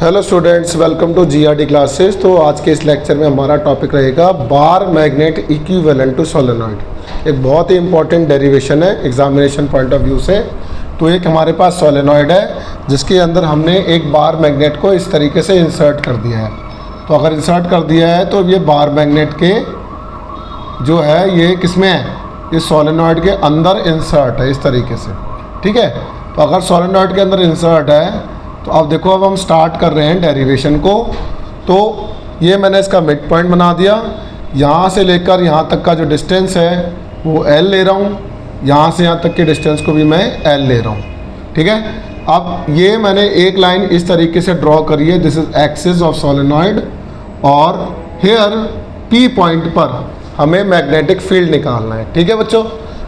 Hello students, welcome to GRD classes. तो आज के इस लेक्चर में हमारा टॉपिक रहेगा bar magnet equivalent to solenoid. एक बहुत ही इंपॉर्टेंट डेरिवेशन है एग्जामिनेशन पॉइंट ऑफ व्यू से। तो एक हमारे पास सोलेनॉइड है जिसके अंदर हमने एक बार मैग्नेट को इस तरीके से इंसर्ट कर दिया है। तो अगर इंसर्ट कर दिया है तो ये बार मैग्नेट के जो है ये किसमें है, ये सोलेनॉइड के अंदर इंसर्ट है इस तरीके से। ठीक है, तो अगर सोलेनॉइड के अंदर इंसर्ट है तो अब देखो, अब हम स्टार्ट कर रहे हैं डेरिवेशन को। तो ये मैंने इसका मिड पॉइंट बना दिया। यहाँ से लेकर यहाँ तक का जो डिस्टेंस है वो L ले रहा हूँ, यहाँ से यहाँ तक के डिस्टेंस को भी मैं L ले रहा हूँ। ठीक है, अब ये मैंने एक लाइन इस तरीके से ड्रॉ करी है, this is axis of solenoid. और हेयर P पॉइंट पर हमें मैग्नेटिक फील्ड निकालना है। ठीक है बच्चों।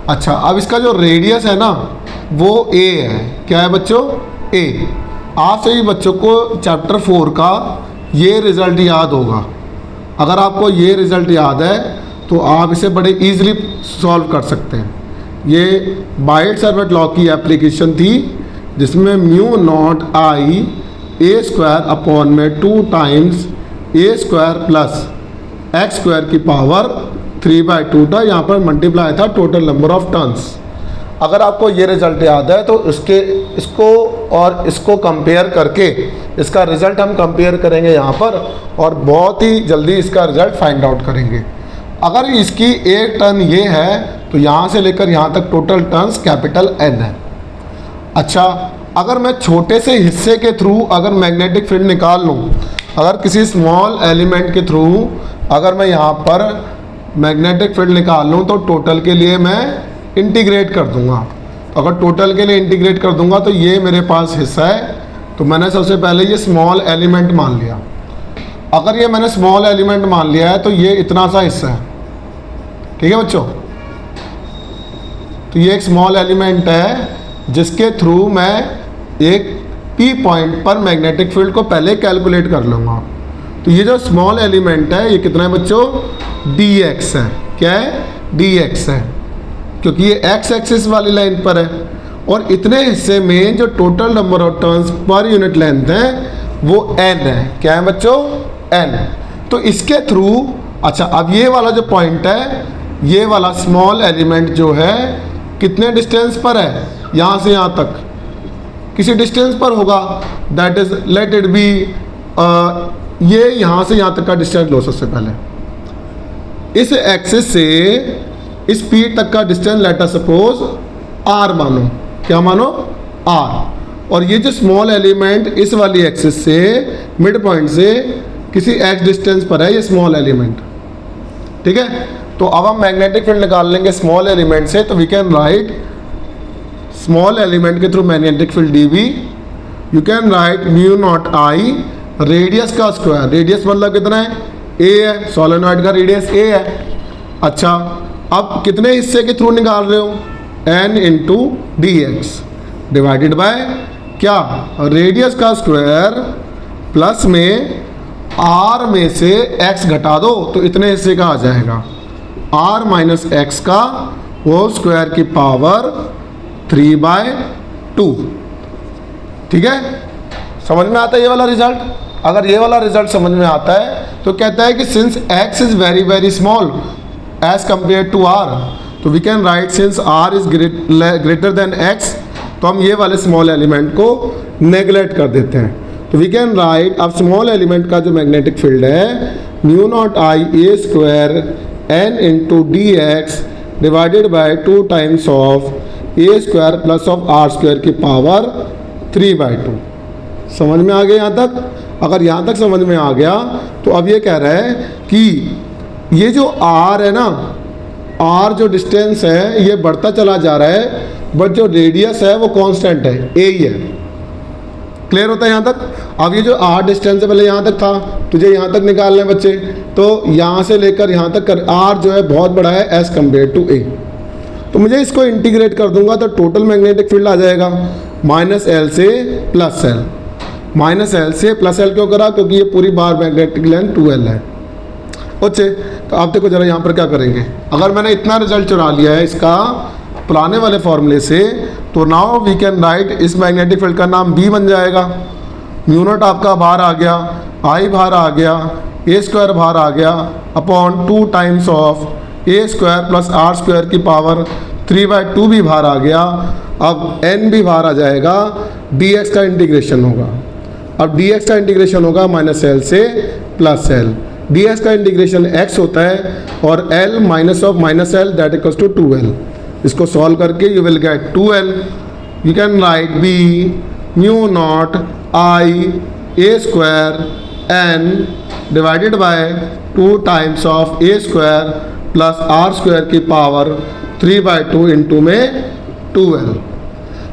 अच्छा, अब इसका जो रेडियस है ना वो A है। क्या है बच्चों? A। आप सभी बच्चों को चैप्टर 4 का ये रिज़ल्ट याद होगा। अगर आपको ये रिज़ल्ट याद है तो आप इसे बड़े इजीली सॉल्व कर सकते हैं। ये बाइट सर्वेट लॉ की एप्लीकेशन थी जिसमें mu naught I a square upon में 2 टाइम्स ए स्क्वायर प्लस एक्स स्क्वायर की पावर 3/2 था। यहाँ पर मल्टीप्लाई था टोटल नंबर ऑफ टर्न्स। अगर आपको ये रिज़ल्ट याद है तो इसको और इसको कंपेयर करके इसका रिज़ल्ट हम कंपेयर करेंगे यहाँ पर, और बहुत ही जल्दी इसका रिज़ल्ट फाइंड आउट करेंगे। अगर इसकी एक टर्न ये है तो यहाँ से लेकर यहाँ तक टोटल टर्न्स कैपिटल N है। अच्छा, अगर मैं छोटे से हिस्से के थ्रू अगर मैग्नेटिक फील्ड निकाल लूँ, अगर किसी स्मॉल एलिमेंट के थ्रू अगर मैं यहाँ पर मैग्नेटिक फील्ड निकाल लूँ तो टोटल के लिए मैं इंटीग्रेट कर दूंगा। तो अगर टोटल के लिए इंटीग्रेट कर दूंगा तो ये मेरे पास हिस्सा है। तो मैंने सबसे पहले ये स्मॉल एलिमेंट मान लिया। अगर ये मैंने स्मॉल एलिमेंट मान लिया है तो ये इतना सा हिस्सा है। ठीक है बच्चों, तो ये एक स्मॉल एलिमेंट है जिसके थ्रू मैं एक P पॉइंट पर मैग्नेटिक फील्ड को पहले कैलकुलेट कर लूँगा। तो ये जो स्मॉल एलिमेंट है ये कितना है बच्चों? dx है। क्या है? dx है, क्योंकि ये x एक्सिस वाली लाइन पर है। और इतने हिस्से में जो total number of turns per unit length है वो n है। क्या है बच्चों? n। तो इसके थ्रू, अच्छा अब ये वाला जो पॉइंट है, ये वाला स्मॉल एलिमेंट जो है कितने डिस्टेंस पर है? यहाँ से यहाँ तक किसी डिस्टेंस पर होगा। That is let it be, ये यहाँ से यहाँ तक का डिस्टेंस लो। सबसे पहले इस एक्सिस से इस P तक का distance let us suppose R मानो। क्या मानो? R। और ये जो स्मॉल एलिमेंट इस वाली एक्सिस से मिड पॉइंट से किसी x डिस्टेंस पर है ये स्मॉल एलिमेंट। ठीक है, तो अब हम मैग्नेटिक फील्ड निकाल लेंगे स्मॉल एलिमेंट से। तो we can write small element के through magnetic field dV। You can write mu not I radius का स्क्वायर। रेडियस मतलब कितना है? A है। सोलेनॉइड का रेडियस A है। अच्छा, अब कितने हिस्से के थ्रू निकाल रहे हो? N into dx divided by क्या? रेडियस का स्क्वायर प्लस में R में से x घटा दो तो इतने हिस्से का आ जाएगा R माइनस एक्स का होल स्क्वायर की पावर 3/2। ठीक है, समझ में आता है ये वाला रिजल्ट? अगर ये वाला रिजल्ट समझ में आता है तो कहता है कि since x is very very small as compare to R, तो we can write since R is greater than x, तो हम ये वाले स्मॉल एलिमेंट को नेगलेक्ट कर देते हैं। तो वी कैन राइट, अब स्मॉल एलिमेंट का जो मैग्नेटिक फील्ड है mu naught I a square N into dx divided by 2 times of a square plus of R square की पावर 3/2। समझ में आ गया यहाँ तक? अगर यहाँ तक समझ में आ गया तो अब ये कह रहा है कि ये जो R है ना, R जो डिस्टेंस है ये बढ़ता चला जा रहा है, बट जो रेडियस है वो कांस्टेंट है, A ही है। क्लियर होता है यहाँ तक? अब ये जो R डिस्टेंस है पहले यहाँ तक था, तुझे यहाँ तक निकालना है बच्चे, तो यहाँ से लेकर यहाँ तक कर R जो है बहुत बड़ा है एज कम्पेयर टू A। तो मुझे इसको इंटीग्रेट कर दूंगा तो टोटल मैग्नेटिक फील्ड आ जाएगा -L से +L। -L से +L क्यों करा? क्योंकि ये पूरी बार मैग्नेटिक लेंथ 2L है। अच्छे, तो आप देखो जरा यहाँ पर क्या करेंगे। अगर मैंने इतना रिजल्ट चुरा लिया है इसका पुराने वाले फॉर्मूले से, तो नाउ वी कैन राइट इस मैग्नेटिक फील्ड का नाम B बन जाएगा। म्यू नॉट आपका बाहर आ गया, आई बाहर आ गया, ए स्क्वायर बाहर आ गया upon 2 times of a square plus are square की पावर 3/2 भी बाहर आ गया। अब n भी बाहर आ जाएगा, dx का इंटीग्रेशन होगा। अब dx का इंटीग्रेशन होगा माइनस एल से प्लस एल। dx का इंटीग्रेशन x होता है और l minus of minus L that equals to 2l। इसको सॉल्व करके you will get 2l। You can write B mu not I a square n divided by 2 times of a square plus are square की power 3/2 into में 2l।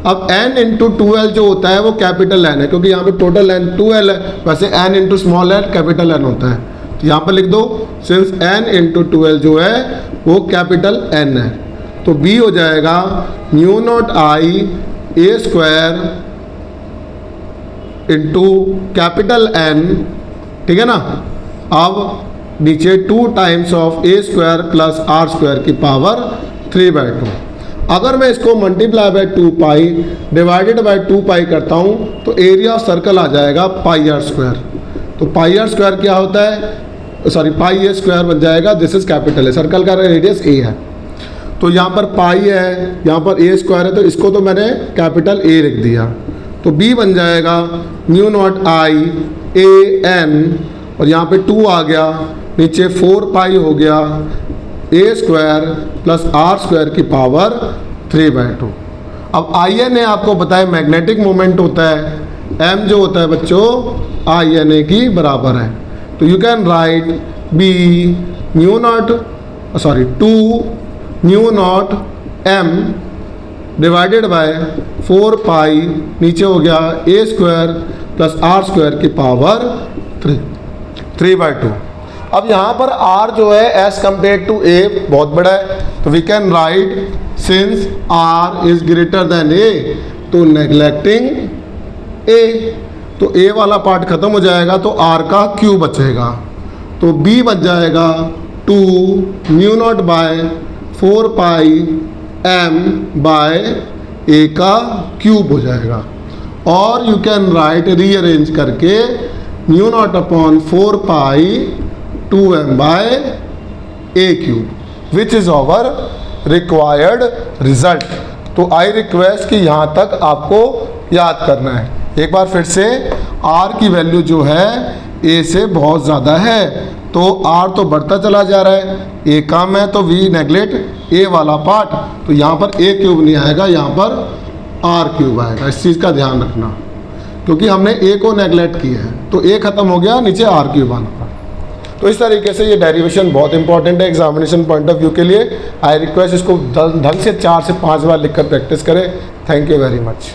अब n into 2l जो होता है वो capital n है, क्योंकि यहाँ पे टोटल n 2l है, वैसे n into small n capital n होता है। तो यहाँ पर लिख दो सिंस n इंटू 2l जो है वो कैपिटल n है, तो b हो जाएगा mu not I a square into capital n, ठीक है ना। अब नीचे 2 times of a square plus are square की पावर 3/2। अगर मैं इसको multiply by 2 pi divided by 2 pi करता हूँ तो एरिया ऑफ सर्कल आ जाएगा पाई आर स्क्वायर। तो पाई आर स्क्वायर क्या होता है, सॉरी पाई ए स्क्वायर बन जाएगा, दिस इज कैपिटल है, सर्कल का रेडियस ए है। तो यहाँ पर पाई है, यहाँ पर ए स्क्वायर है, तो इसको तो मैंने कैपिटल ए लिख दिया। तो बी बन जाएगा mu not I A N, और यहाँ पे 2 आ गया, नीचे 4 पाई हो गया a square plus are square की पावर 3/2। अब आई एन ए आपको पता है मैग्नेटिक मोमेंट होता है, एम जो होता है बच्चों आई एन ए की बराबर है। तो you can write B mu naught 2 mu naught m divided by 4 pi, नीचे हो गया a square plus are square की पावर 3/2। अब यहाँ पर r जो है एज कम्पेयर टू a बहुत बड़ा है, तो we can write since r is greater than a, तो नेग्लेक्टिंग a, तो a वाला पार्ट खत्म हो जाएगा, तो r का क्यूब बचेगा। तो b बच जाएगा 2 mu naught by 4 pi m by a का क्यूब हो जाएगा। और यू कैन राइट रीअरेंज करके mu naught upon 4 pi 2m by a cube which is our required result. तो आई रिक्वेस्ट कि यहाँ तक आपको याद करना है। एक बार फिर से r की वैल्यू जो है a से बहुत ज़्यादा है, तो r तो बढ़ता चला जा रहा है, a कम है, तो वी नेगलेक्ट a वाला पार्ट, तो यहाँ पर a क्यूब नहीं आएगा, यहाँ पर r क्यूब आएगा। इस चीज़ का ध्यान रखना, क्योंकि हमने a को नेगलेक्ट किया है, तो a ख़त्म हो गया, नीचे r क्यूब आना। तो इस तरीके से ये डेरिवेशन बहुत इंपॉर्टेंट है एग्जामिनेशन पॉइंट ऑफ व्यू के लिए। आई रिक्वेस्ट इसको ढंग से 4 से 5 बार लिखकर प्रैक्टिस करें। Thank you very much.